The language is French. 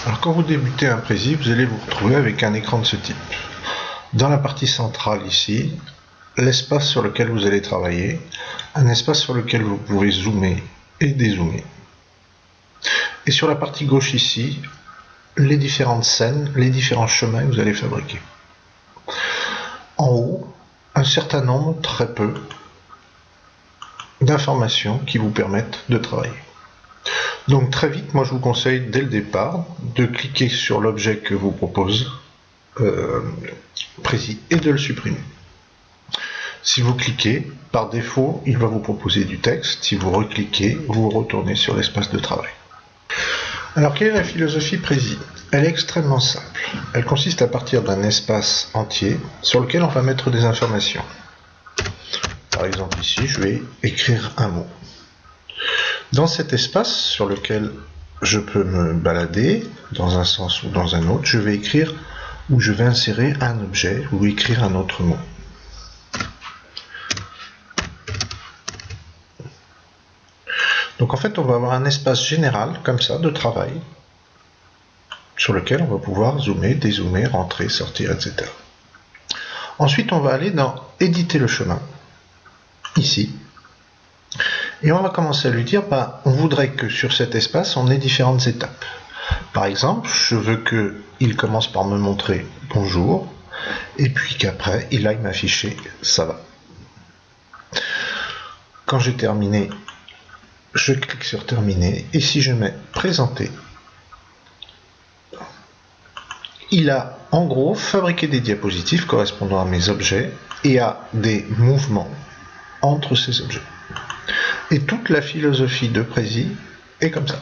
Alors quand vous débutez un Prési, vous allez vous retrouver avec un écran de ce type. Dans la partie centrale ici, l'espace sur lequel vous allez travailler, un espace sur lequel vous pouvez zoomer et dézoomer. Et sur la partie gauche ici, les différentes scènes, les différents chemins que vous allez fabriquer. En haut, un certain nombre, très peu, d'informations qui vous permettent de travailler. Donc très vite, moi je vous conseille dès le départ de cliquer sur l'objet que vous propose Prési et de le supprimer. Si vous cliquez, par défaut, il va vous proposer du texte. Si vous recliquez, vous retournez sur l'espace de travail. Alors quelle est la philosophie Prési? Elle est extrêmement simple. Elle consiste à partir d'un espace entier sur lequel on va mettre des informations. Par exemple ici, je vais écrire un mot. Dans cet espace sur lequel je peux me balader, dans un sens ou dans un autre, je vais écrire ou je vais insérer un objet ou écrire un autre mot. Donc en fait, on va avoir un espace général, comme ça, de travail, sur lequel on va pouvoir zoomer, dézoomer, rentrer, sortir, etc. Ensuite, on va aller dans « Éditer le chemin », ici, et on va commencer à lui dire, on voudrait que sur cet espace, on ait différentes étapes. Par exemple, je veux qu'il commence par me montrer « Bonjour », et puis qu'après, il aille m'afficher « Ça va ». Quand j'ai terminé, je clique sur « Terminer », et si je mets « Présenter », il a en gros fabriqué des diapositives correspondant à mes objets et à des mouvements entre ces objets. Et toute la philosophie de Prési est comme ça.